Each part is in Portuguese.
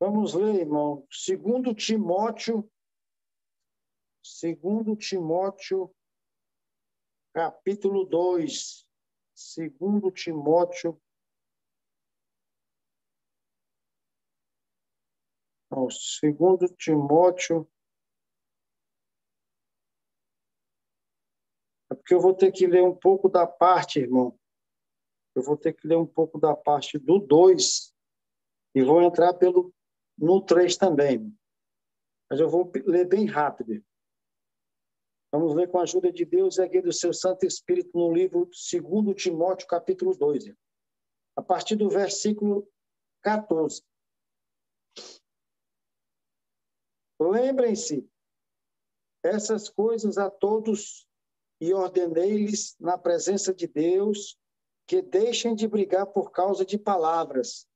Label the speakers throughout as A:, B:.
A: Vamos ler, irmão. Segundo Timóteo, capítulo 2. Segundo Timóteo, não, segundo Timóteo, é porque eu vou ter que ler um pouco da parte, irmão. Eu vou ter que ler um pouco da parte do 2 e vou entrar no 3 também. Mas eu vou ler bem rápido. Vamos ler com a ajuda de Deus e a guia do seu Santo Espírito no livro 2 Timóteo, capítulo 2, a partir do versículo 14. Lembrem-se essas coisas a todos e ordenei-lhes na presença de Deus que deixem de brigar por causa de palavras.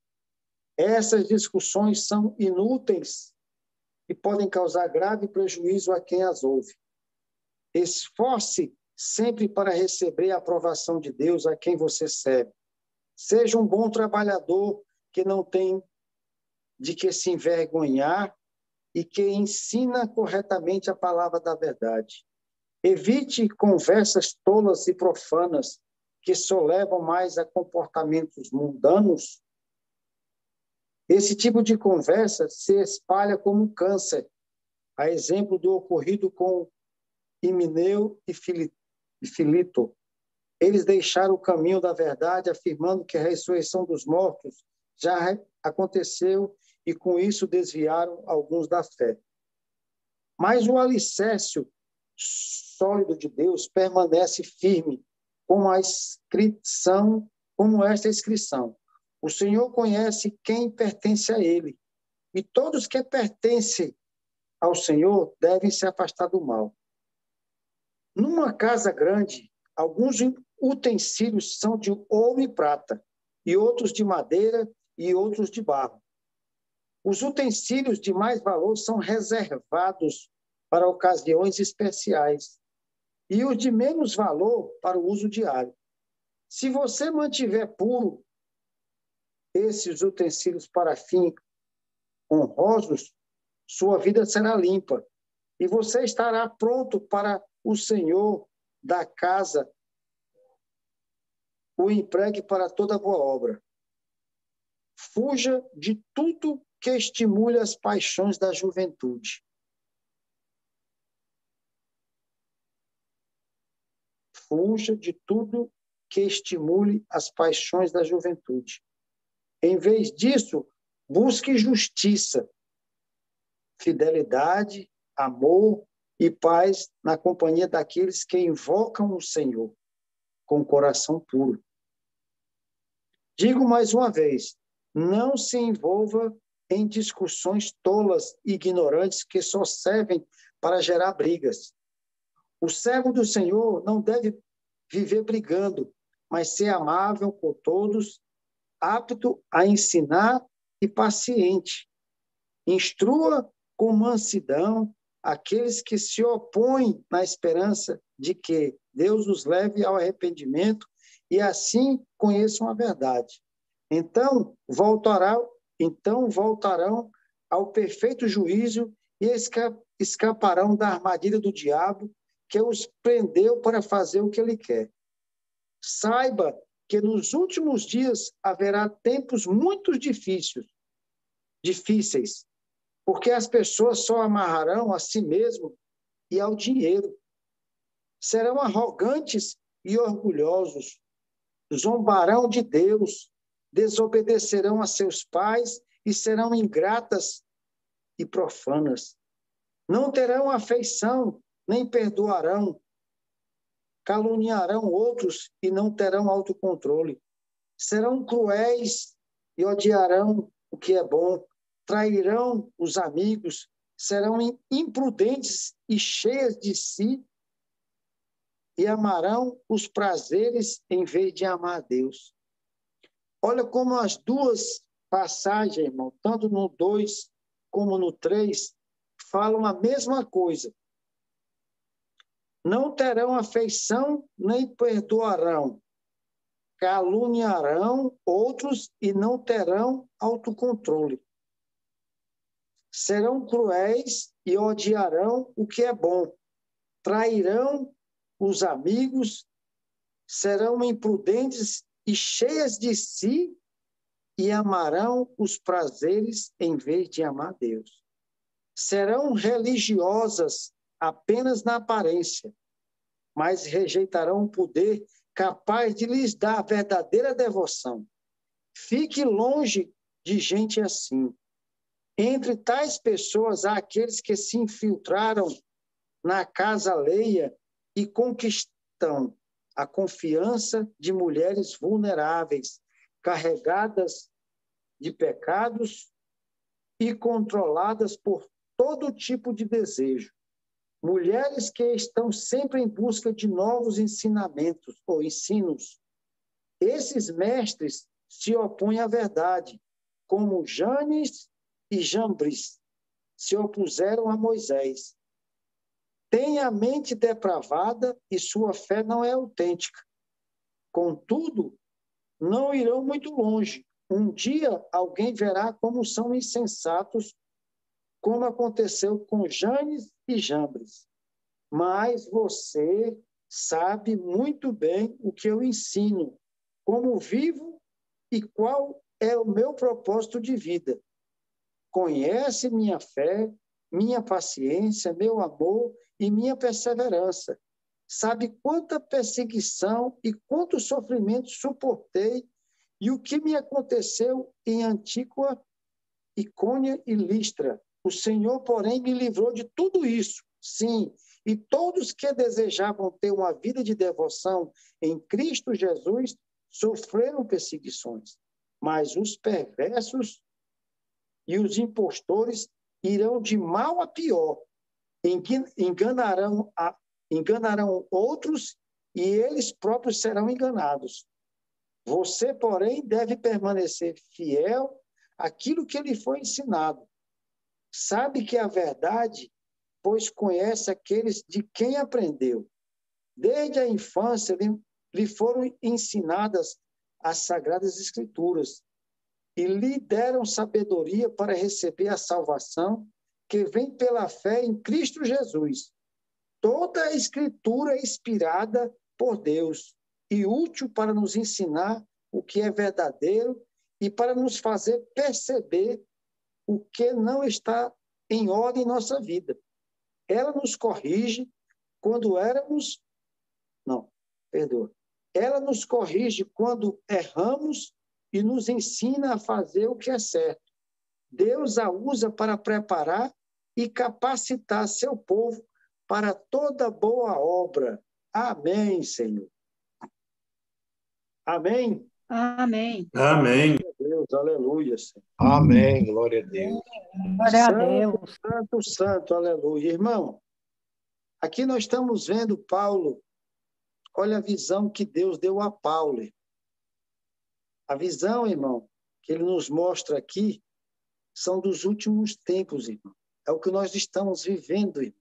A: Essas discussões são inúteis e podem causar grave prejuízo a quem as ouve. Esforce sempre para receber a aprovação de Deus a quem você serve. Seja um bom trabalhador que não tem de que se envergonhar e que ensina corretamente a palavra da verdade. Evite conversas tolas e profanas que só levam mais a comportamentos mundanos. Esse tipo de conversa se espalha como um câncer, a exemplo do ocorrido com Himeneu e Filito. Eles deixaram o caminho da verdade, afirmando que a ressurreição dos mortos já aconteceu e, com isso, desviaram alguns da fé. Mas o alicerce sólido de Deus permanece firme, como esta inscrição. O Senhor conhece quem pertence a Ele, e todos que pertencem ao Senhor devem se afastar do mal. Numa casa grande, alguns utensílios são de ouro e prata, e outros de madeira e outros de barro. Os utensílios de mais valor são reservados para ocasiões especiais, e os de menos valor para o uso diário. Se você mantiver puro esses utensílios para fins honrosos, sua vida será limpa, e você estará pronto para o Senhor da casa o empregue para toda boa obra. Fuja de tudo que estimule as paixões da juventude. Fuja de tudo que estimule as paixões da juventude. Em vez disso, busque justiça, fidelidade, amor e paz na companhia daqueles que invocam o Senhor com o coração puro. Digo mais uma vez, não se envolva em discussões tolas e ignorantes que só servem para gerar brigas. O servo do Senhor não deve viver brigando, mas ser amável com todos, apto a ensinar e paciente. Instrua com mansidão aqueles que se opõem na esperança de que Deus os leve ao arrependimento e assim conheçam a verdade. Então voltarão ao perfeito juízo e escaparão da armadilha do diabo que os prendeu para fazer o que ele quer. Saiba que nos últimos dias haverá tempos muito difíceis, porque as pessoas só amarrarão a si mesmo e ao dinheiro. Serão arrogantes e orgulhosos, zombarão de Deus, desobedecerão a seus pais e serão ingratas e profanas. Não terão afeição, nem perdoarão. Caluniarão outros e não terão autocontrole. Serão cruéis e odiarão o que é bom. Trairão os amigos, serão imprudentes e cheias de si e amarão os prazeres em vez de amar a Deus. Olha como as duas passagens, irmão, tanto no 2 como no 3, falam a mesma coisa. Não terão afeição nem perdoarão. Caluniarão outros e não terão autocontrole. Serão cruéis e odiarão o que é bom. Trairão os amigos, serão imprudentes e cheias de si e amarão os prazeres em vez de amar Deus. Serão religiosas apenas na aparência, mas rejeitarão o poder capaz de lhes dar verdadeira devoção. Fique longe de gente assim. Entre tais pessoas há aqueles que se infiltraram na casa alheia e conquistam a confiança de mulheres vulneráveis, carregadas de pecados e controladas por todo tipo de desejo. Mulheres que estão sempre em busca de novos ensinamentos ou ensinos. Esses mestres se opõem à verdade, como Janes e Jambres se opuseram a Moisés. Têm a mente depravada e sua fé não é autêntica. Contudo, não irão muito longe. Um dia alguém verá como são insensatos, como aconteceu com Janes e Jambres. Mas você sabe muito bem o que eu ensino, como vivo e qual é o meu propósito de vida. Conhece minha fé, minha paciência, meu amor e minha perseverança. Sabe quanta perseguição e quanto sofrimento suportei e o que me aconteceu em Antíoco, Icônia e Listra. O Senhor, porém, me livrou de tudo isso. Sim, e todos que desejavam ter uma vida de devoção em Cristo Jesus sofreram perseguições. Mas os perversos e os impostores irão de mal a pior. Enganarão outros e eles próprios serão enganados. Você, porém, deve permanecer fiel àquilo que lhe foi ensinado. Sabe que a verdade, pois conhece aqueles de quem aprendeu. Desde a infância lhe foram ensinadas as Sagradas Escrituras e lhe deram sabedoria para receber a salvação que vem pela fé em Cristo Jesus. Toda a Escritura é inspirada por Deus e útil para nos ensinar o que é verdadeiro e para nos fazer perceber o que não está em ordem em nossa vida. Ela nos corrige quando éramos... Não, perdoa. Ela nos corrige quando erramos e nos ensina a fazer o que é certo. Deus a usa para preparar e capacitar seu povo para toda boa obra. Amém, Senhor. Amém.
B: Amém.
C: Amém.
A: Deus, aleluia, Senhor.
C: Amém. Glória a Deus.
B: Glória a
A: Santo,
B: Deus.
A: santo, santo, aleluia. Irmão, aqui nós estamos vendo Paulo. Olha a visão que Deus deu a Paulo. A visão, irmão, que ele nos mostra aqui são dos últimos tempos, irmão. É o que nós estamos vivendo, irmão.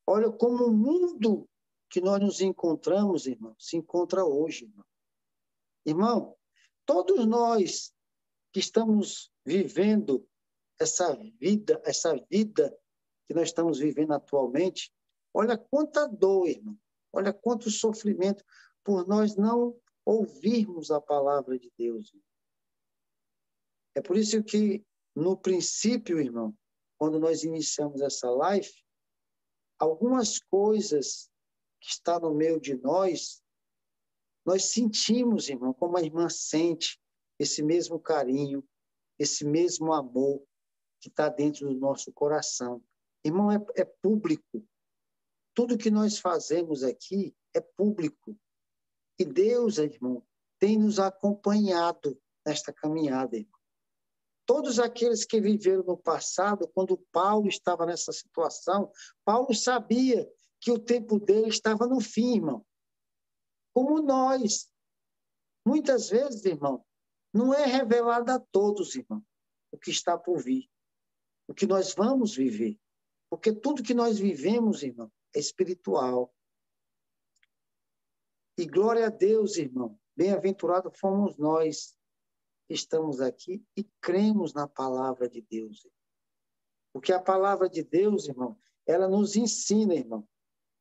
A: Olha como o mundo que nós nos encontramos, irmão, se encontra hoje, irmão. Irmão, todos nós que estamos vivendo essa vida que nós estamos vivendo atualmente, olha quanta dor, irmão. Olha quanto sofrimento por nós não ouvirmos a palavra de Deus. Irmão. É por isso que, no princípio, irmão, quando nós iniciamos essa live, algumas coisas que estão no meio de nós sentimos, irmão, como a irmã sente esse mesmo carinho, esse mesmo amor que está dentro do nosso coração. Irmão, é público. Tudo que nós fazemos aqui é público. E Deus, irmão, tem nos acompanhado nesta caminhada, irmão. Todos aqueles que viveram no passado, quando Paulo estava nessa situação, Paulo sabia que o tempo dele estava no fim, irmão. Como nós. Muitas vezes, irmão, não é revelado a todos, irmão, o que está por vir, o que nós vamos viver. Porque tudo que nós vivemos, irmão, é espiritual. E glória a Deus, irmão. Bem-aventurados fomos nós que estamos aqui e cremos na palavra de Deus. Porque a palavra de Deus, irmão, ela nos ensina, irmão.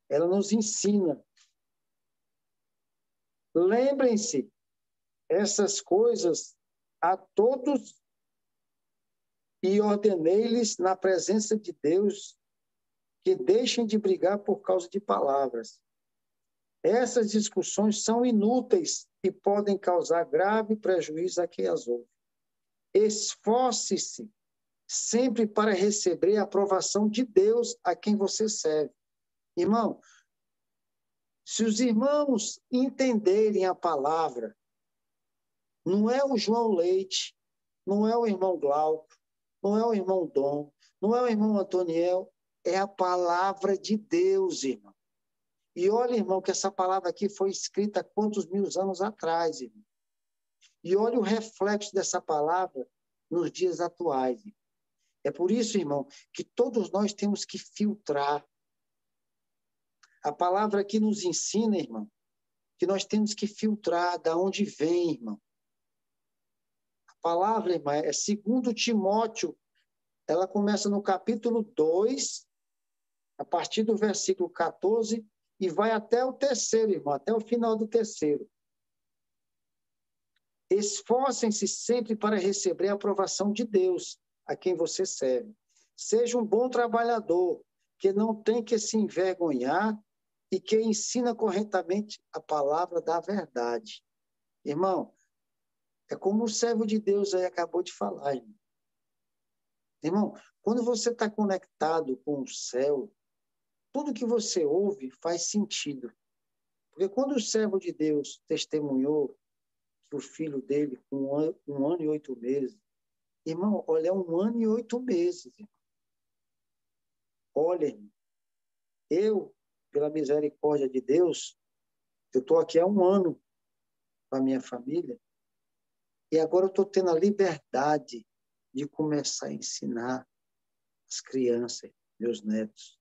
A: Ela nos ensina. Lembrem-se essas coisas a todos e ordenei-lhes na presença de Deus que deixem de brigar por causa de palavras. Essas discussões são inúteis e podem causar grave prejuízo a quem as ouve. Esforce-se sempre para receber a aprovação de Deus a quem você serve. Irmão, se os irmãos entenderem a palavra, não é o João Leite, não é o irmão Glauco, não é o irmão Dom, não é o irmão Antoniel, é a palavra de Deus, irmão. E olha, irmão, que essa palavra aqui foi escrita há quantos mil anos atrás, irmão. E olha o reflexo dessa palavra nos dias atuais. Irmão. É por isso, irmão, que todos nós temos que filtrar. A palavra aqui nos ensina, irmão, que nós temos que filtrar de onde vem, irmão. A palavra, irmão, é 2 Timóteo, ela começa no capítulo 2, a partir do versículo 14, e vai até o 3º, irmão, até o final do 3º. Esforcem-se sempre para receber a aprovação de Deus, a quem você serve. Seja um bom trabalhador, que não tem que se envergonhar e que ensina corretamente a palavra da verdade. Irmão, é como o servo de Deus aí acabou de falar, irmão. Irmão, quando você está conectado com o céu, tudo que você ouve faz sentido. Porque quando o servo de Deus testemunhou que o filho dele, com 1 ano e 8 meses, irmão, olha, é 1 ano e 8 meses. Irmão. Olha, irmão, eu, pela misericórdia de Deus, eu estou aqui há 1 ano com a minha família, e agora eu estou tendo a liberdade de começar a ensinar as crianças, meus netos.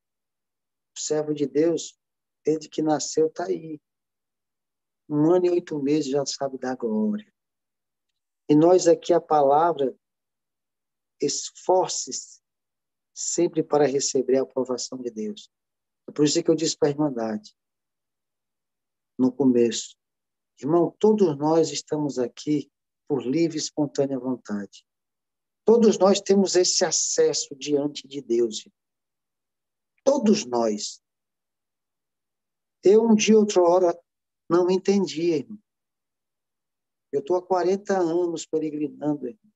A: O servo de Deus, desde que nasceu, está aí. 1 ano e 8 meses já sabe da glória. E nós aqui, a palavra, esforce-se sempre para receber a aprovação de Deus. É por isso que eu disse para a Irmandade, no começo, irmão, todos nós estamos aqui por livre e espontânea vontade. Todos nós temos esse acesso diante de Deus. Todos nós. Eu, um dia, outra hora, não entendia, irmão. Eu estou há 40 anos peregrinando, irmão.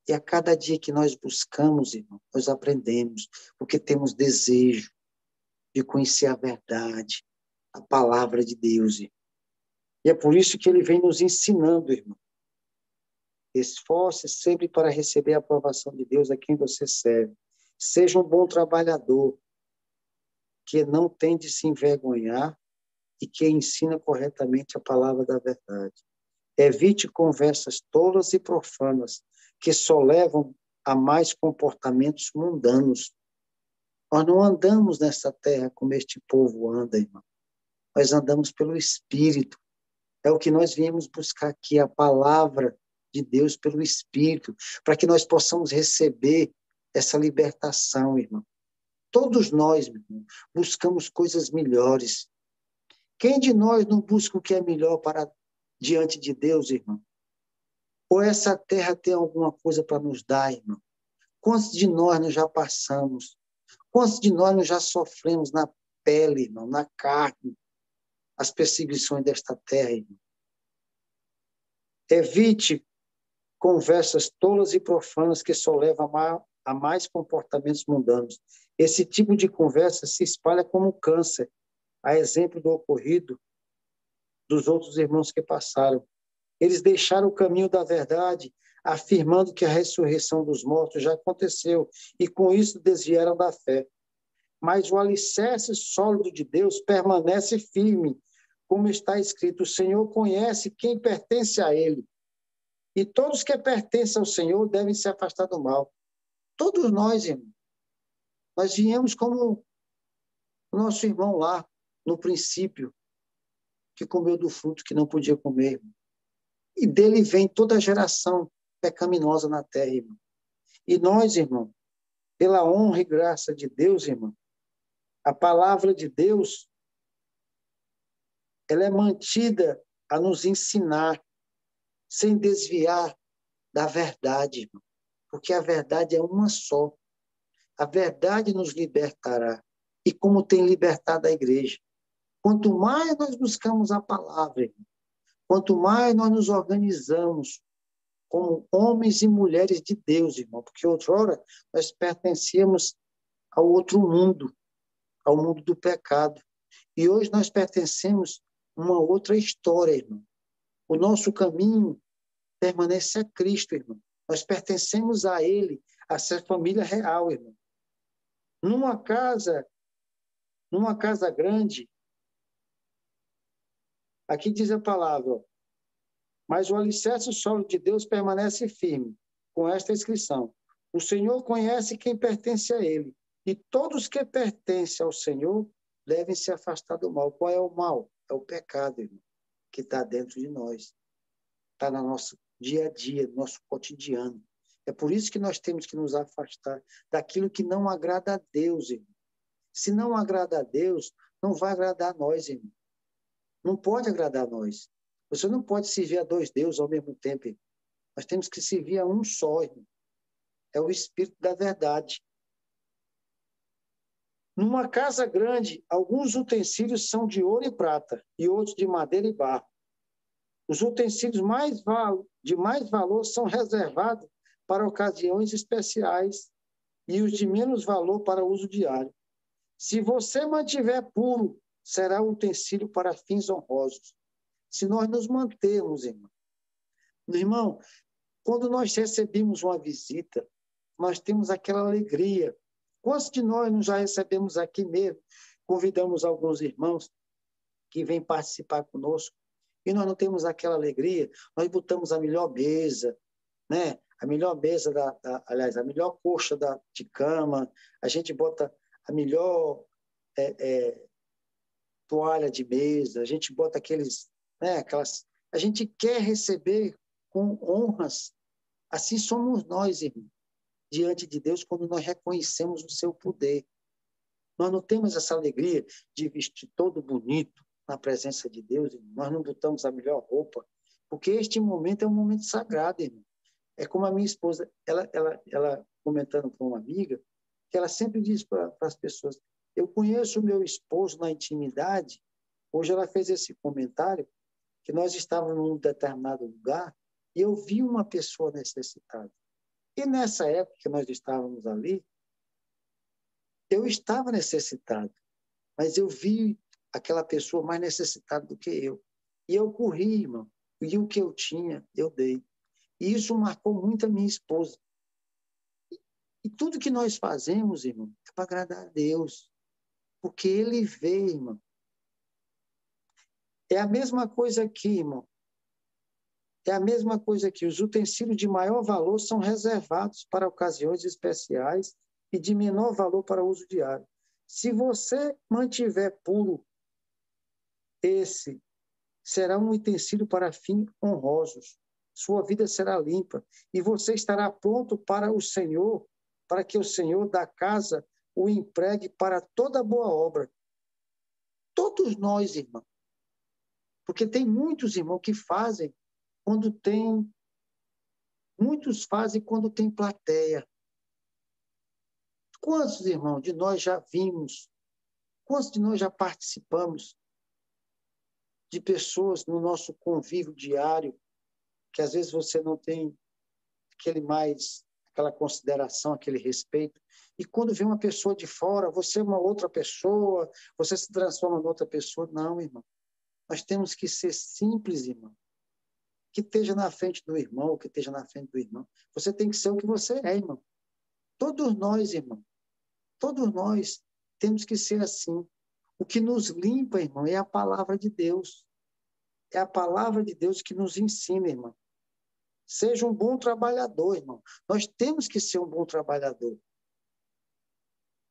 A: E a cada dia que nós buscamos, irmão, nós aprendemos, porque temos desejo de conhecer a verdade, a palavra de Deus, irmão. E é por isso que ele vem nos ensinando, irmão. Esforce sempre para receber a aprovação de Deus a quem você serve. Seja um bom trabalhador, que não tem de se envergonhar e que ensina corretamente a palavra da verdade. Evite conversas tolas e profanas, que só levam a mais comportamentos mundanos. Nós não andamos nessa terra como este povo anda, irmão. Nós andamos pelo Espírito. É o que nós viemos buscar aqui, a palavra de Deus pelo Espírito, para que nós possamos receber essa libertação, irmão. Todos nós, meu irmão, buscamos coisas melhores. Quem de nós não busca o que é melhor para diante de Deus, irmão? Ou essa terra tem alguma coisa para nos dar, irmão? Quantos de nós nós já passamos? Quantos de nós nós já sofremos na pele, irmão, na carne, as perseguições desta terra, irmão? Evite conversas tolas e profanas que só levam a mais comportamentos mundanos. Esse tipo de conversa se espalha como câncer, a exemplo do ocorrido dos outros irmãos que passaram. Eles deixaram o caminho da verdade, afirmando que a ressurreição dos mortos já aconteceu, e com isso desviaram da fé. Mas o alicerce sólido de Deus permanece firme, como está escrito, o Senhor conhece quem pertence a Ele, e todos que pertencem ao Senhor devem se afastar do mal. Todos nós, irmão, nós viemos como o nosso irmão lá, no princípio, que comeu do fruto que não podia comer, irmão. E dele vem toda a geração pecaminosa na terra, irmão. E nós, irmão, pela honra e graça de Deus, irmão, a palavra de Deus, ela é mantida a nos ensinar, sem desviar da verdade, irmão, porque a verdade é uma só. A verdade nos libertará. E como tem libertado a igreja. Quanto mais nós buscamos a palavra, irmão, quanto mais nós nos organizamos como homens e mulheres de Deus, irmão, porque outrora nós pertencíamos ao outro mundo, ao mundo do pecado. E hoje nós pertencemos a uma outra história, irmão. O nosso caminho permanece a Cristo, irmão. Nós pertencemos a Ele, a essa família real, irmão. Numa casa grande, aqui diz a palavra, mas o alicerce sólido de Deus permanece firme, com esta inscrição: o Senhor conhece quem pertence a Ele, e todos que pertencem ao Senhor devem se afastar do mal. Qual é o mal? É o pecado, irmão, que está dentro de nós, está no nosso dia a dia, no nosso cotidiano. É por isso que nós temos que nos afastar daquilo que não agrada a Deus, irmão. Se não agrada a Deus, não vai agradar a nós, irmão. Não pode agradar a nós. Você não pode servir a dois deuses ao mesmo tempo, irmão. Nós temos que servir a um só, irmão. É o Espírito da verdade. Numa casa grande, alguns utensílios são de ouro e prata, e outros de madeira e barro. Os utensílios de mais valor são reservados para ocasiões especiais e os de menos valor para uso diário. Se você mantiver puro, será utensílio para fins honrosos. Se nós nos mantermos, irmão, quando nós recebemos uma visita, nós temos aquela alegria. Quantos de nós já recebemos aqui mesmo? Convidamos alguns irmãos que vêm participar conosco e nós não temos aquela alegria. Nós botamos a melhor mesa, né? A melhor mesa, aliás, a melhor coxa de cama, a gente bota a melhor toalha de mesa, a gente bota aqueles, né, a gente quer receber com honras. Assim somos nós, irmão, diante de Deus, quando nós reconhecemos o seu poder. Nós não temos essa alegria de vestir todo bonito na presença de Deus, irmão. Nós não botamos a melhor roupa, porque este momento é um momento sagrado, irmão. É como a minha esposa, ela comentando com uma amiga, que ela sempre diz para as pessoas: eu conheço o meu esposo na intimidade. Hoje ela fez esse comentário, que nós estávamos num determinado lugar e eu vi uma pessoa necessitada. E nessa época que nós estávamos ali, eu estava necessitado, mas eu vi aquela pessoa mais necessitada do que eu. E eu corri, irmão, e o que eu tinha, eu dei. E isso marcou muito a minha esposa. E tudo que nós fazemos, irmão, é para agradar a Deus. Porque Ele vê, irmão. É a mesma coisa aqui, irmão. É a mesma coisa aqui. Os utensílios de maior valor são reservados para ocasiões especiais e de menor valor para uso diário. Se você mantiver puro, esse será um utensílio para fins honrosos. Sua vida será limpa e você estará pronto para o Senhor, para que o Senhor da casa o empregue para toda boa obra. Todos nós, irmão. Porque tem muitos, irmãos, que fazem quando tem... Muitos fazem quando tem plateia. Quantos, irmãos, de nós já vimos? Quantos de nós já participamos de pessoas no nosso convívio diário, que às vezes você não tem aquela consideração, aquele respeito, e quando vem uma pessoa de fora, você é uma outra pessoa, você se transforma em outra pessoa. Não, irmão. Nós temos que ser simples, irmão. Que esteja na frente do irmão, que esteja na frente do irmão. Você tem que ser o que você é, irmão. Todos nós, irmão, todos nós temos que ser assim. O que nos limpa, irmão, é a palavra de Deus. É a palavra de Deus que nos ensina, irmão. Seja um bom trabalhador, irmão. Nós temos que ser um bom trabalhador.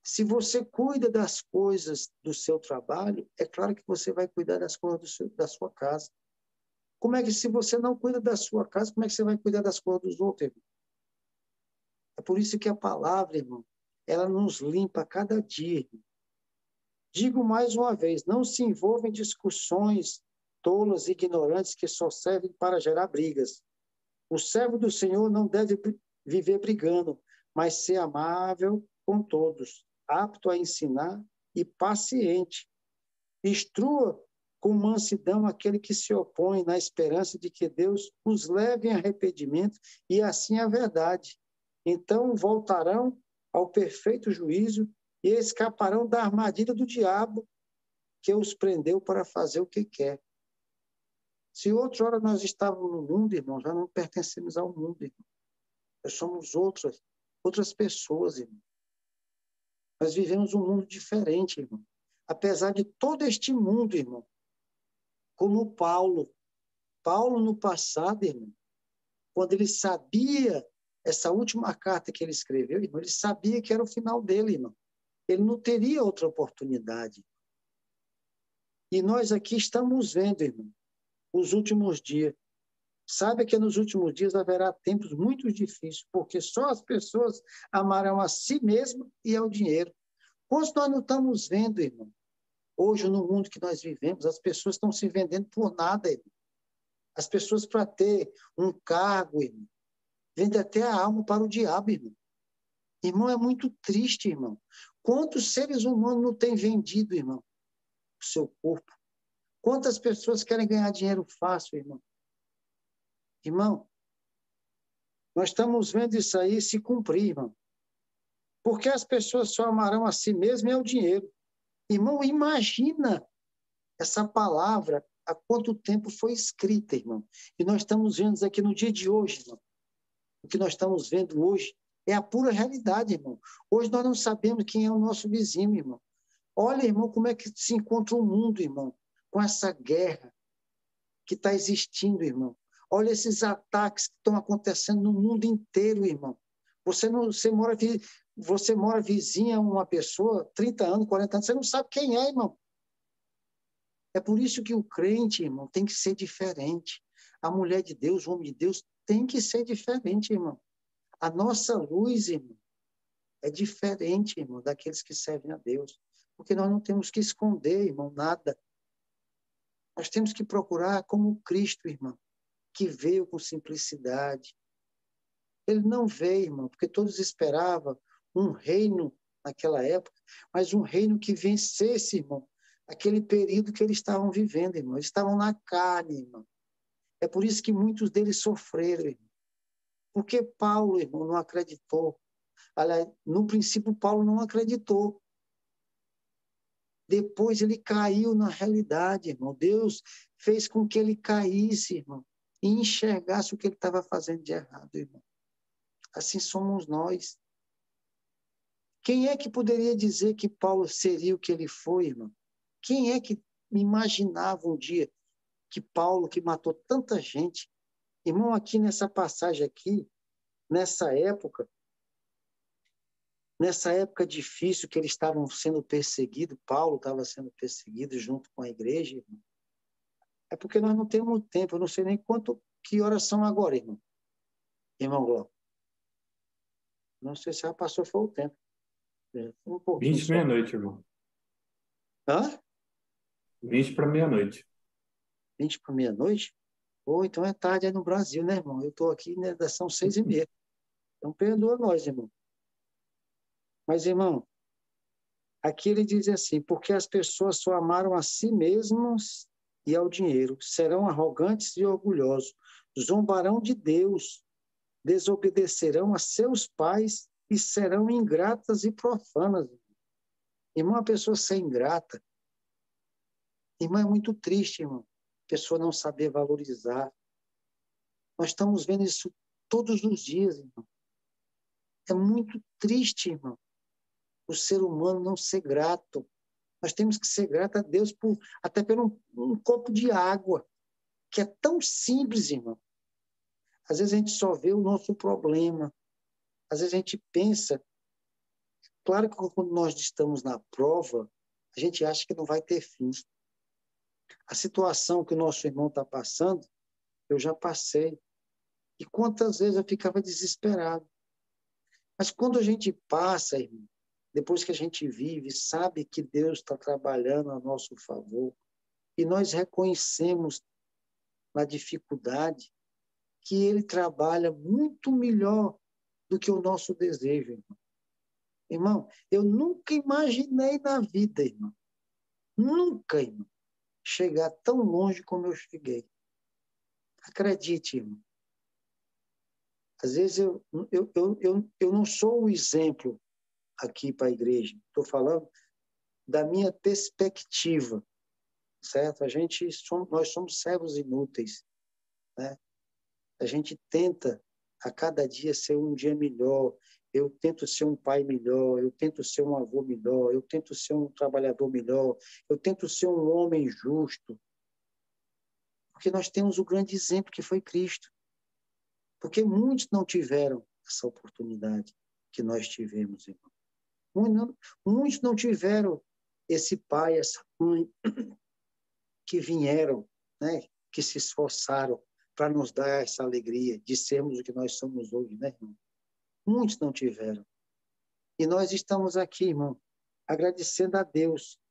A: Se você cuida das coisas do seu trabalho, é claro que você vai cuidar das coisas da sua casa. Como é que, se você não cuida da sua casa, como é que você vai cuidar das coisas dos outros, irmão? É por isso que a palavra, irmão, ela nos limpa a cada dia. Digo mais uma vez, não se envolva em discussões tolas e ignorantes que só servem para gerar brigas. O servo do Senhor não deve viver brigando, mas ser amável com todos, apto a ensinar e paciente. Instrua com mansidão aquele que se opõe, na esperança de que Deus os leve em arrependimento e assim a verdade. Então voltarão ao perfeito juízo e escaparão da armadilha do diabo, que os prendeu para fazer o que quer. Se outra hora nós estávamos no mundo, irmão, já não pertencemos ao mundo, irmão. Nós somos outras pessoas, irmão. Nós vivemos um mundo diferente, irmão. Apesar de todo este mundo, irmão, como Paulo. Paulo, no passado, irmão, quando ele sabia essa última carta que ele escreveu, irmão, ele sabia que era o final dele, irmão. Ele não teria outra oportunidade. E nós aqui estamos vendo, irmão, os últimos dias. Sabe que nos últimos dias haverá tempos muito difíceis, porque só as pessoas amarão a si mesmas e ao dinheiro. Quantos nós não estamos vendo, irmão? Hoje, no mundo que nós vivemos, as pessoas estão se vendendo por nada, irmão. As pessoas, para ter um cargo, irmão, vendem até a alma para o diabo, irmão. Irmão, é muito triste, irmão. Quantos seres humanos não têm vendido, irmão, o seu corpo? Quantas pessoas querem ganhar dinheiro fácil, irmão? Irmão, nós estamos vendo isso aí se cumprir, irmão. Porque as pessoas só amarão a si mesmas e ao dinheiro. Irmão, imagina essa palavra há quanto tempo foi escrita, irmão. E nós estamos vendo aqui no dia de hoje, irmão. O que nós estamos vendo hoje é a pura realidade, irmão. Hoje nós não sabemos quem é o nosso vizinho, irmão. Olha, irmão, como é que se encontra o mundo, irmão, com essa guerra que está existindo, irmão. Olha esses ataques que estão acontecendo no mundo inteiro, irmão. Você mora vizinha a uma pessoa, 30 anos, 40 anos, você não sabe quem é, irmão. É por isso que o crente, irmão, tem que ser diferente. A mulher de Deus, o homem de Deus, tem que ser diferente, irmão. A nossa luz, irmão, é diferente, irmão, daqueles que servem a Deus. Porque nós não temos que esconder, irmão, nada. Nós temos que procurar como Cristo, irmão, que veio com simplicidade. Ele não veio, irmão, porque todos esperavam um reino naquela época, mas um reino que vencesse, irmão, aquele período que eles estavam vivendo, irmão. Eles estavam na carne, irmão. É por isso que muitos deles sofreram, irmão. Porque Paulo, irmão, não acreditou. Aliás, no princípio, Paulo não acreditou. Depois ele caiu na realidade, irmão. Deus fez com que ele caísse, irmão, e enxergasse o que ele estava fazendo de errado, irmão. Assim somos nós. Quem é que poderia dizer que Paulo seria o que ele foi, irmão? Quem é que imaginava um dia que Paulo, que matou tanta gente, irmão, aqui nessa passagem aqui, nessa época difícil que eles estavam sendo perseguidos, Paulo estava sendo perseguido junto com a igreja, irmão. É porque nós não temos tempo, eu não sei nem que horas são agora, irmão. Irmão Glauco. Não sei se já passou, foi o tempo. Um pouquinho
B: 20 meia-noite, irmão.
A: Hã?
B: 20 para meia-noite.
A: 20 para meia-noite? Ou então é tarde aí no Brasil, né, irmão? Eu estou aqui, né, são 6h30. Então perdoa nós, irmão. Mas, irmão, aqui ele diz assim, porque as pessoas só amaram a si mesmas e ao dinheiro, serão arrogantes e orgulhosos, zombarão de Deus, desobedecerão a seus pais e serão ingratas e profanas. Irmão, a pessoa ser ingrata, irmão, é muito triste, irmão. A pessoa não saber valorizar. Nós estamos vendo isso todos os dias, irmão. É muito triste, irmão, o ser humano não ser grato. Nós temos que ser grato a Deus até por um copo de água, que é tão simples, irmão. Às vezes a gente só vê o nosso problema. Às vezes a gente pensa, claro que quando nós estamos na prova, a gente acha que não vai ter fim. A situação que o nosso irmão está passando, eu já passei. E quantas vezes eu ficava desesperado. Mas quando a gente passa, irmão, depois que a gente vive, sabe que Deus está trabalhando a nosso favor, e nós reconhecemos na dificuldade que Ele trabalha muito melhor do que o nosso desejo, irmão. Irmão, eu nunca imaginei na vida, irmão, nunca, irmão, chegar tão longe como eu cheguei. Acredite, irmão. Às vezes eu não sou o exemplo aqui para a igreja. Estou falando da minha perspectiva, certo? Nós somos servos inúteis, né? A gente tenta a cada dia ser um dia melhor. Eu tento ser um pai melhor, eu tento ser um avô melhor, eu tento ser um trabalhador melhor, eu tento ser um homem justo. Porque nós temos o grande exemplo que foi Cristo. Porque muitos não tiveram essa oportunidade que nós tivemos, irmão. Muitos não tiveram esse pai, essa mãe que vieram, né, que se esforçaram para nos dar essa alegria de sermos o que nós somos hoje, né, irmão? Muitos não tiveram. E nós estamos aqui, irmão, agradecendo a Deus.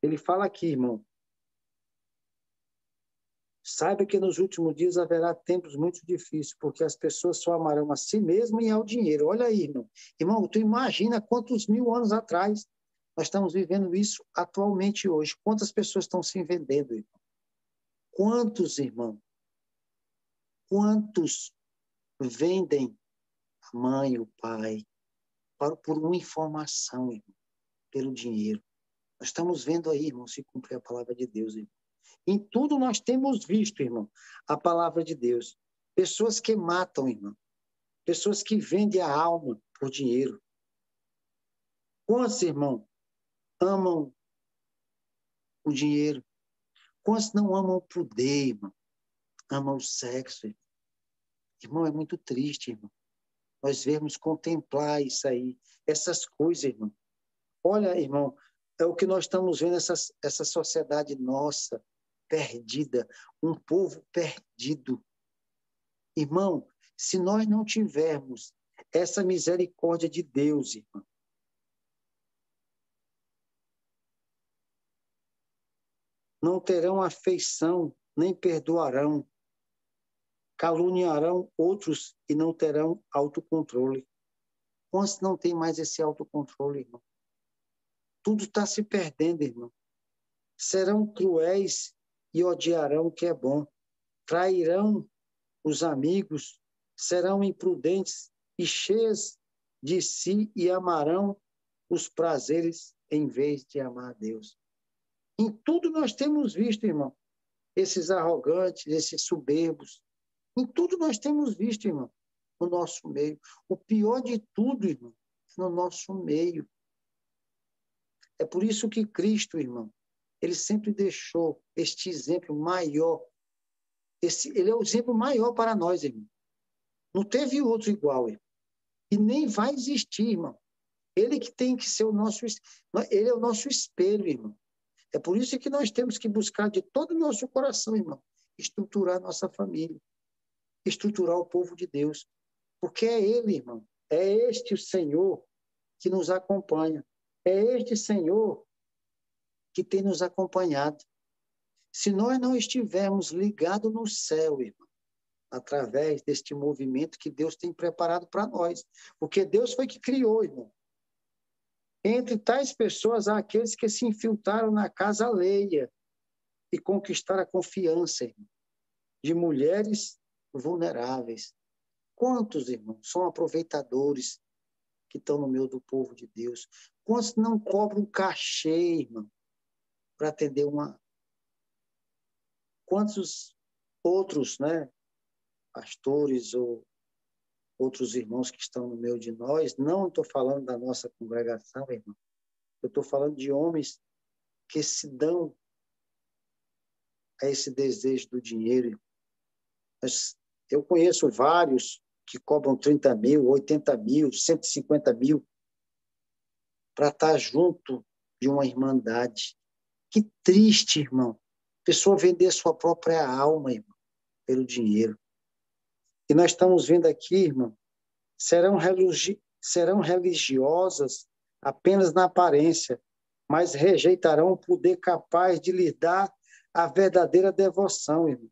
A: Ele fala aqui, irmão, saiba que nos últimos dias haverá tempos muito difíceis, porque as pessoas só amarão a si mesmas e ao dinheiro. Olha aí, irmão. Irmão, tu imagina quantos 1000 anos atrás nós estamos vivendo isso atualmente hoje. Quantas pessoas estão se vendendo, irmão? Quantos, irmão? Quantos vendem a mãe, o pai, por uma informação, irmão, pelo dinheiro? Nós estamos vendo aí, irmão, se cumprir a palavra de Deus, irmão. Em tudo nós temos visto, irmão, a palavra de Deus. Pessoas que matam, irmão. Pessoas que vendem a alma por dinheiro. Quantos, irmão, amam o dinheiro? Quantos não amam o poder, irmão? Amam o sexo, irmão. Irmão, é muito triste, irmão. Nós vemos contemplar isso aí, essas coisas, irmão. Olha, irmão, é o que nós estamos vendo, essa sociedade nossa, perdida, um povo perdido. Irmão, se nós não tivermos essa misericórdia de Deus, irmão, não terão afeição, nem perdoarão, caluniarão outros e não terão autocontrole. Quantos não tem mais esse autocontrole, irmão? Tudo está se perdendo, irmão. Serão cruéis e odiarão o que é bom. Trairão os amigos, serão imprudentes e cheias de si e amarão os prazeres em vez de amar a Deus. Em tudo nós temos visto, irmão, esses arrogantes, esses soberbos. Em tudo nós temos visto, irmão, no nosso meio. O pior de tudo, irmão, é no nosso meio. É por isso que Cristo, irmão, ele sempre deixou este exemplo maior. Ele é o exemplo maior para nós, irmão. Não teve outro igual, irmão. E nem vai existir, irmão. Ele que tem que ser ele é o nosso espelho, irmão. É por isso que nós temos que buscar de todo o nosso coração, irmão, estruturar a nossa família, estruturar o povo de Deus. Porque é ele, irmão. É este o Senhor que nos acompanha. É este Senhor que tem nos acompanhado. Se nós não estivermos ligados no céu, irmão, através deste movimento que Deus tem preparado para nós, porque Deus foi que criou, irmão. Entre tais pessoas há aqueles que se infiltraram na casa alheia e conquistaram a confiança, irmão, de mulheres vulneráveis. Quantos, irmão, são aproveitadores que estão no meio do povo de Deus? Quantos não cobram cachê, irmão, para atender uma... Quantos outros, né, pastores ou outros irmãos que estão no meio de nós, não estou falando da nossa congregação, irmão, eu estou falando de homens que se dão a esse desejo do dinheiro. Mas eu conheço vários que cobram 30 mil, 80 mil, 150 mil para estar junto de uma irmandade. Que triste, irmão. A pessoa vender sua própria alma, irmão, pelo dinheiro. E nós estamos vendo aqui, irmão, serão serão religiosas apenas na aparência, mas rejeitarão o poder capaz de lhe dar a verdadeira devoção, irmão.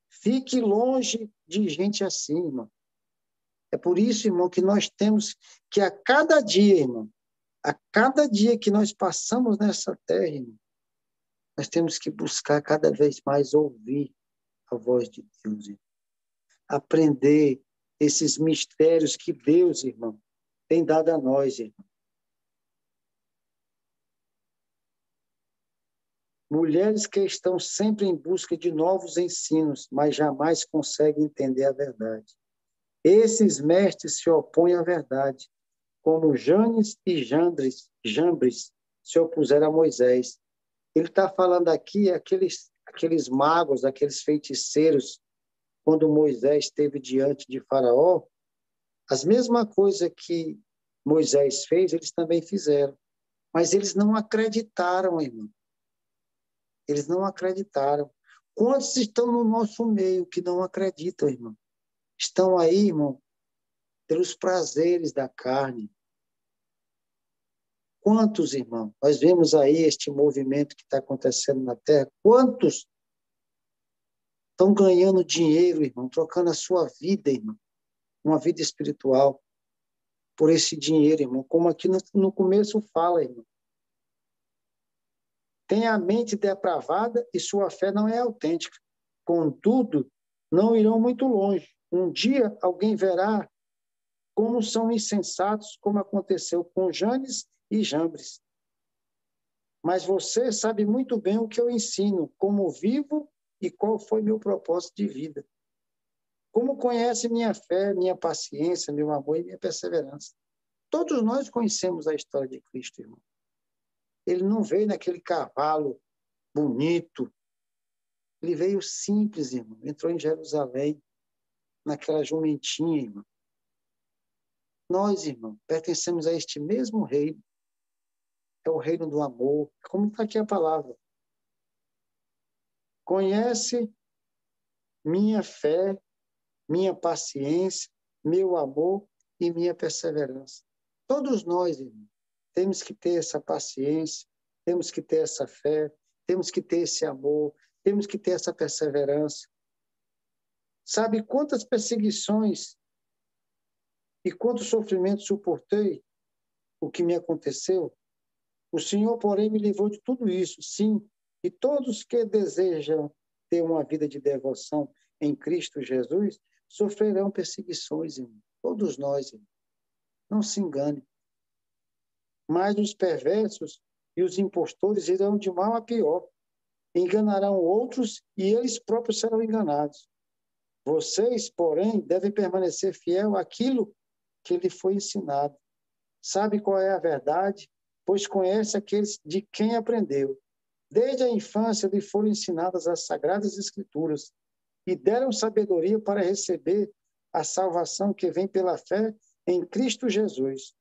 A: Fique longe de gente assim, irmão. É por isso, irmão, que nós temos que a cada dia, irmão, a cada dia que nós passamos nessa terra, irmão, nós temos que buscar cada vez mais ouvir a voz de Deus, irmão. Aprender esses mistérios que Deus, irmão, tem dado a nós, irmão. Mulheres que estão sempre em busca de novos ensinos, mas jamais conseguem entender a verdade. Esses mestres se opõem à verdade, como Janes e Jambres se opuseram a Moisés. Ele está falando aqui aqueles magos, aqueles feiticeiros, quando Moisés esteve diante de Faraó, as mesmas coisas que Moisés fez, eles também fizeram. Mas eles não acreditaram, irmão. Eles não acreditaram. Quantos estão no nosso meio que não acreditam, irmão? Estão aí, irmão, pelos prazeres da carne. Quantos, irmão? Nós vemos aí este movimento que está acontecendo na Terra. Quantos estão ganhando dinheiro, irmão, trocando a sua vida, irmão, uma vida espiritual, por esse dinheiro, irmão? Como aqui no começo fala, irmão. Tem a mente depravada e sua fé não é autêntica. Contudo, não irão muito longe. Um dia alguém verá como são insensatos, como aconteceu com Janes e Jambres. Mas você sabe muito bem o que eu ensino, como vivo e qual foi meu propósito de vida. Como conhece minha fé, minha paciência, meu amor e minha perseverança. Todos nós conhecemos a história de Cristo, irmão. Ele não veio naquele cavalo bonito. Ele veio simples, irmão. Entrou em Jerusalém, naquela jumentinha, irmão. Nós, irmão, pertencemos a este mesmo reino. É o reino do amor. Como está aqui a palavra. Conhece minha fé, minha paciência, meu amor e minha perseverança. Todos nós, irmão, temos que ter essa paciência, temos que ter essa fé, temos que ter esse amor, temos que ter essa perseverança. Sabe quantas perseguições e quantos sofrimentos suportei o que me aconteceu? O Senhor, porém, me livrou de tudo isso, sim, e todos que desejam ter uma vida de devoção em Cristo Jesus sofrerão perseguições, irmão. Todos nós, irmão. Não se engane. Mas os perversos e os impostores irão de mal a pior. Enganarão outros e eles próprios serão enganados. Vocês, porém, devem permanecer fiel àquilo que lhe foi ensinado. Sabe qual é a verdade? Pois conhece aqueles de quem aprendeu. Desde a infância lhe foram ensinadas as sagradas escrituras e deram sabedoria para receber a salvação que vem pela fé em Cristo Jesus.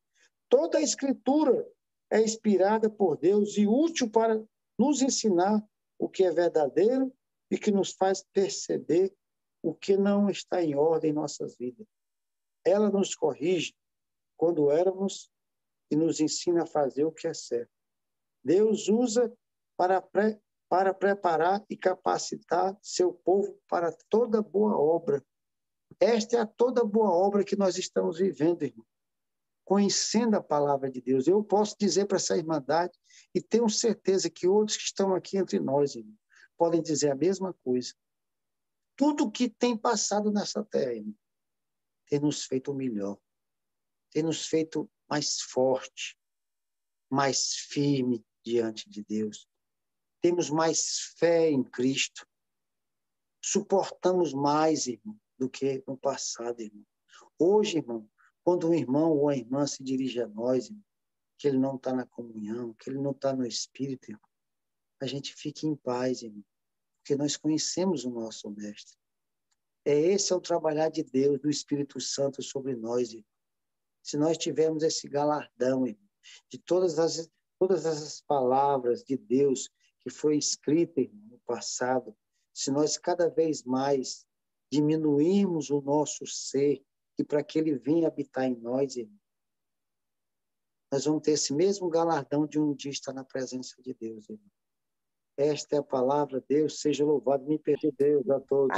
A: Toda a escritura é inspirada por Deus e útil para nos ensinar o que é verdadeiro e que nos faz perceber o que não está em ordem em nossas vidas. Ela nos corrige quando éramos e nos ensina a fazer o que é certo. Deus usa para preparar e capacitar seu povo para toda boa obra. Esta é a toda boa obra que nós estamos vivendo, irmão. Conhecendo a palavra de Deus. Eu posso dizer para essa irmandade e tenho certeza que outros que estão aqui entre nós, irmão, podem dizer a mesma coisa. Tudo que tem passado nessa terra, irmão, tem nos feito melhor, tem nos feito mais forte, mais firme diante de Deus. Temos mais fé em Cristo. Suportamos mais, irmão, do que no passado, irmão. Hoje, irmão, quando um irmão ou uma irmã se dirige a nós, irmão, que ele não está na comunhão, que ele não está no Espírito, irmão, a gente fica em paz, irmão, porque nós conhecemos o nosso Mestre. Esse é o trabalhar de Deus, do Espírito Santo sobre nós, irmão. Se nós tivermos esse galardão, irmão, de todas essas palavras de Deus que foi escrita, irmão, no passado, se nós cada vez mais diminuirmos o nosso ser e para que ele venha habitar em nós, irmão, nós vamos ter esse mesmo galardão de um dia estar na presença de Deus, irmão. Esta é a palavra, Deus seja louvado, me perdoe, Deus, a todos.